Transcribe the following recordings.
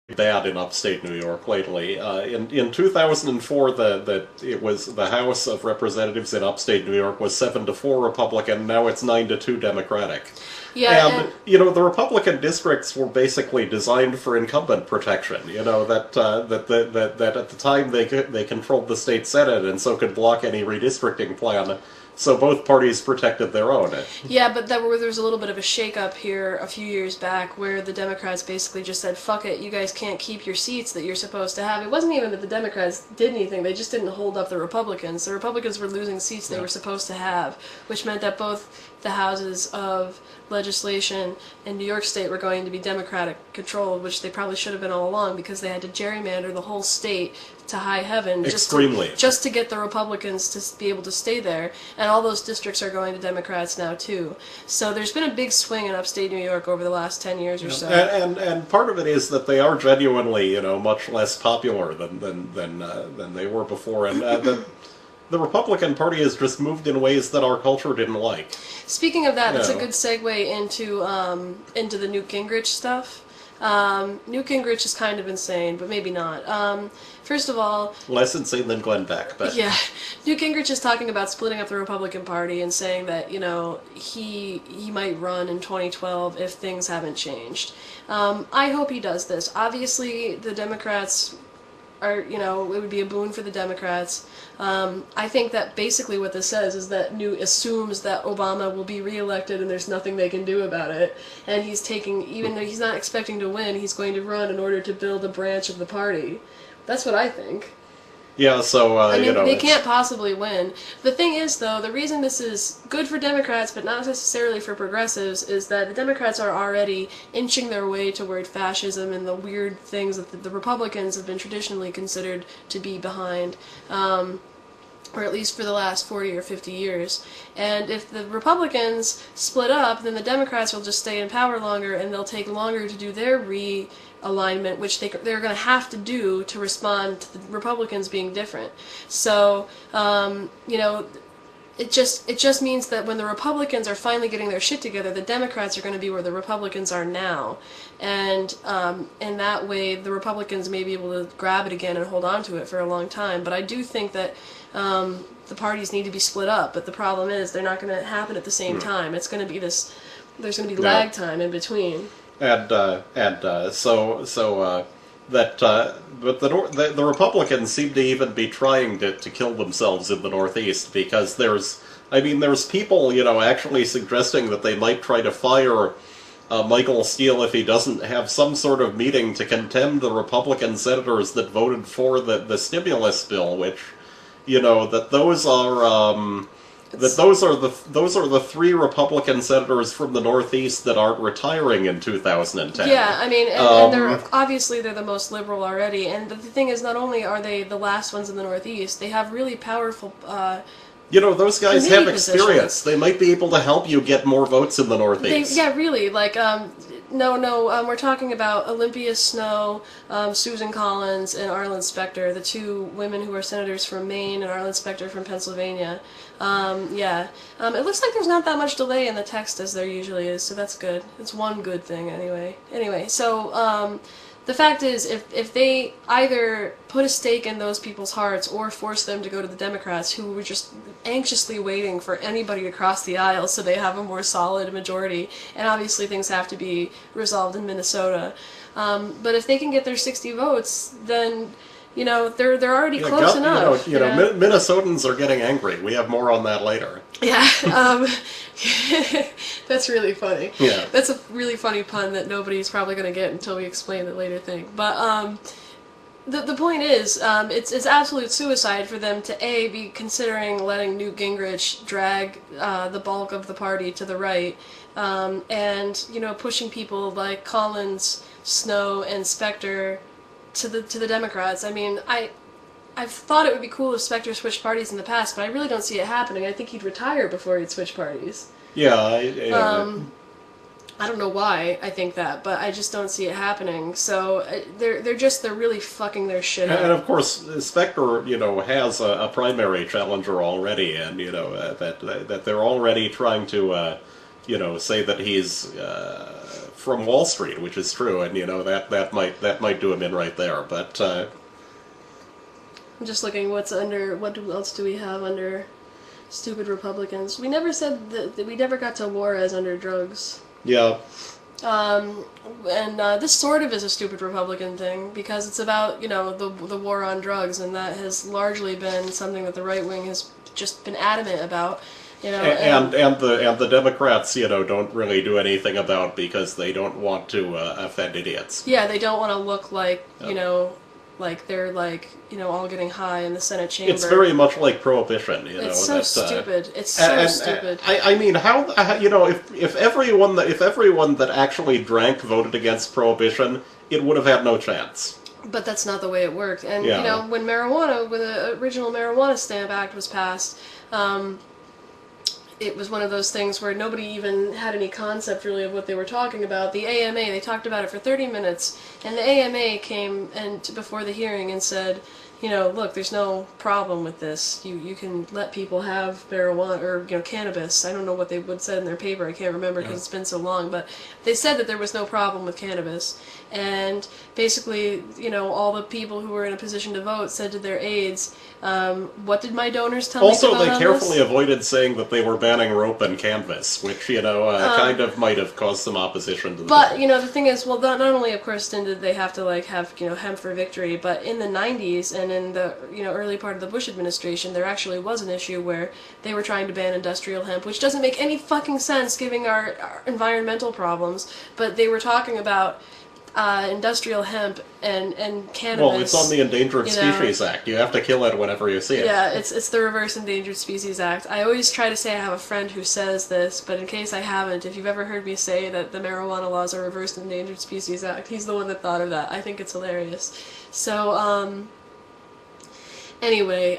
bad in upstate New York lately. In 2004, it was the House of Representatives in upstate New York was 7-4 Republican. Now it's 9-2 Democratic. Yeah, And and the Republican districts were basically designed for incumbent protection. That at the time they controlled the state senate and so could block any redistricting plan. So both parties protected their own. yeah, but there was a little bit of a shakeup here a few years back where the Democrats basically just said, "Fuck it, you guys can't keep your seats that you're supposed to have." It wasn't even that the Democrats did anything; they just didn't hold up the Republicans. The Republicans were losing seats they were supposed to have, which meant that both the houses of legislation in New York State were going to be Democratic controlled, which they probably should have been all along because they had to gerrymander the whole state to high heaven Extremely. just to get the Republicans to be able to stay there. And all those districts are going to Democrats now too. So there's been a big swing in upstate New York over the last 10 years or so. And part of it is that they are genuinely, much less popular than they were before, and the Republican Party has just moved in ways that our culture didn't like. Speaking of that, that's a Yeah. good segue into the Newt Gingrich stuff. Newt Gingrich is kind of insane, but maybe not. First of all, Less insane than Glenn Beck, but yeah, Newt Gingrich is talking about splitting up the Republican Party and saying that he might run in 2012 if things haven't changed. I hope he does this. Obviously, the Democrats are it would be a boon for the Democrats. I think that basically what this says is that Newt assumes that Obama will be reelected and there's nothing they can do about it. And he's taking, even though he's not expecting to win, he's going to run in order to build a branch of the party. That's what I think. yeah. So I mean, they it's- can't possibly win. The thing is, though, the reason this is good for Democrats, but not necessarily for progressives, is that the Democrats are already inching their way toward fascism and the weird things that the Republicans have been traditionally considered to be behind. Or at least for the last 40 or 50 years. And if the Republicans split up, then the Democrats will just stay in power longer, and they'll take longer to do their realignment, which they're going to have to do to respond to the Republicans being different. So, it just means that when the Republicans are finally getting their shit together, the Democrats are going to be where the Republicans are now, and in that way, the Republicans may be able to grab it again and hold on to it for a long time. But I do think that the parties need to be split up. But the problem is they're not going to happen at the same time. It's going to be this. There's going to be lag time in between. and but the Republicans seem to even be trying to kill themselves in the Northeast because there's people actually suggesting that they might try to fire Michael Steele if he doesn't have some sort of meeting to contemn the Republican senators that voted for the stimulus bill, which that those are. Those are the three Republican senators from the Northeast that aren't retiring in 2010. Yeah, I mean, and they're the most liberal already. And the thing is, not only are they the last ones in the Northeast, they have really powerful. Those guys have Committee experience. positions. They might be able to help you get more votes in the Northeast. Really, like we're talking about Olympia Snow, Susan Collins, and Arlen Specter, the two women who are senators from Maine, and Arlen Specter from Pennsylvania. It looks like there's not that much delay in the text as there usually is, so that's good. It's one good thing anyway. Anyway, so the fact is, if they either put a stake in those people's hearts or force them to go to the Democrats, who were just anxiously waiting for anybody to cross the aisle so they have a more solid majority, and obviously things have to be resolved in Minnesota. But if they can get their 60 votes, then they're already close enough. Minnesotans are getting angry. We have more on that later. Yeah, that's really funny. Yeah. That's a really funny pun that nobody's probably going to get until we explain the later thing. But the point is, it's absolute suicide for them to be considering letting Newt Gingrich drag the bulk of the party to the right, and pushing people like Collins, Snow, and Specter to the Democrats. I mean, I've thought it would be cool if Specter switched parties in the past, but I really don't see it happening. I think he'd retire before he'd switch parties. Yeah, I don't know why I think that, but I just don't see it happening. So they're really fucking their shit up. and of course, Specter, has a primary challenger already, and that they're already trying to, say that he's from Wall Street, which is true, and that might do him in right there. But I'm just looking what else do we have under stupid Republicans? We never said that we never got to Juarez under drugs. yeah, And this sort of is a stupid Republican thing because it's about the war on drugs, and that has largely been something that the right wing has just been adamant about. and the Democrats don't really do anything about because they don't want to offend idiots. Yeah, they don't want to look like like they're all getting high in the Senate chamber. It's very much like prohibition. It's so stupid. It's so stupid. I mean, how if everyone that actually drank voted against prohibition, it would have had no chance. But that's not the way it worked. And Yeah. when the original Marijuana Stamp Act was passed, it was one of those things where nobody even had any concept really of what they were talking about. The AMA, they talked about it for 30 minutes, and the AMA came before the hearing and said, look, there's no problem with this. You can let people have marijuana or cannabis. I don't know what they would said in their paper. I can't remember because it's been so long. But they said that there was no problem with cannabis, and basically, all the people who were in a position to vote said to their aides, "What did my donors tell me to vote Also, they on carefully this?" avoided saying that they were banning rope and canvas, which kind of might have caused some opposition to the But bill. the thing is, well, not only of course did they have to have hemp for victory, but in the 90s and in the early part of the Bush administration, there actually was an issue where they were trying to ban industrial hemp, which doesn't make any fucking sense given our environmental problems. But they were talking about industrial hemp and cannabis. Well, it's on the Endangered Species Act. You have to kill it whenever you see it. Yeah, it's the Reverse Endangered Species Act. I always try to say I have a friend who says this, but in case I haven't, if you've ever heard me say that the marijuana laws are Reverse Endangered Species Act, he's the one that thought of that. I think it's hilarious. So, anyway,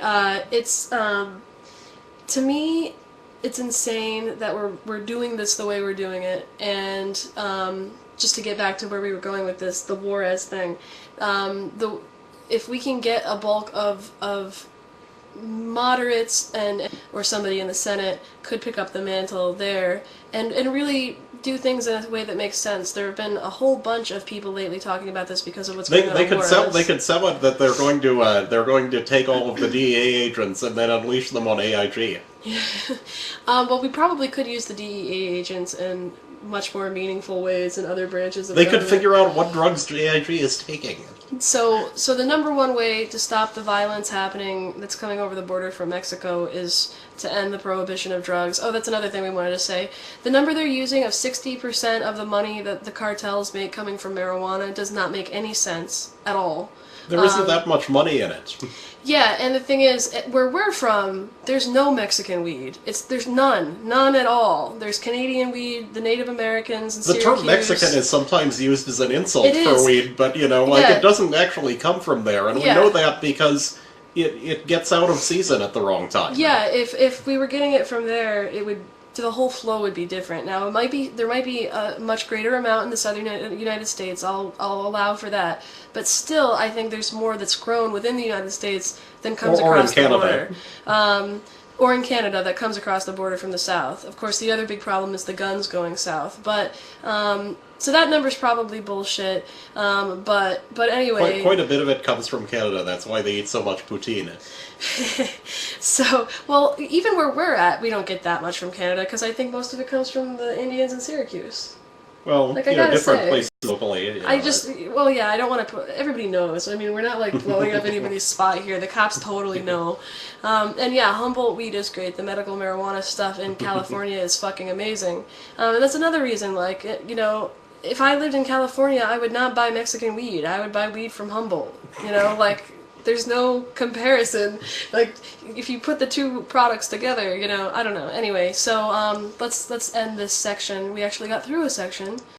it's, to me, it's insane that we're doing this the way we're doing it, and, just to get back to where we were going with this, the Juarez thing, if we can get a bulk of moderates or somebody in the Senate could pick up the mantle there and really do things in a way that makes sense. There have been a whole bunch of people lately talking about this because of what's going on. They could sell it that they're going to take all of the DEA agents and then unleash them on AIG. Well, we probably could use the DEA agents in much more meaningful ways in other branches of They government. could figure out what drugs AIG is taking. So the number one way to stop the violence happening that's coming over the border from Mexico is to end the prohibition of drugs. Oh, that's another thing we wanted to say. The number they're using of 60% of the money that the cartels make coming from marijuana does not make any sense at all. There isn't that much money in it. Yeah, and the thing is, where we're from, there's no Mexican weed. There's none at all. There's Canadian weed, the Native Americans, and The Syracuse. term Mexican is sometimes used as an insult It for is. weed, but Yeah. it doesn't actually come from there, and we Yeah. know that because it gets out of season at the wrong time. Yeah, if we were getting it from there, the whole flow would be different. Now there might be a much greater amount in the southern United States. I'll allow for that, but still, I think there's more that's grown within the United States than comes Or in across the Canada. border. Or in Canada that comes across the border from the south. Of course, the other big problem is the guns going south. But so that number's probably bullshit. But anyway, Quite a bit of it comes from Canada. That's why they eat so much poutine. So, well, even where we're at, we don't get that much from Canada because I think most of it comes from the Indians in Syracuse. Well, Like, I gotta different say, places locally. I don't want to put. Everybody knows. I mean, we're not like blowing up anybody's spot here. The cops totally know. And yeah, Humboldt weed is great. The medical marijuana stuff in California is fucking amazing. And that's another reason. Like, if I lived in California, I would not buy Mexican weed. I would buy weed from Humboldt. Like. There's no comparison. Like, if you put the two products together, I don't know. Anyway, so let's end this section. We actually got through a section.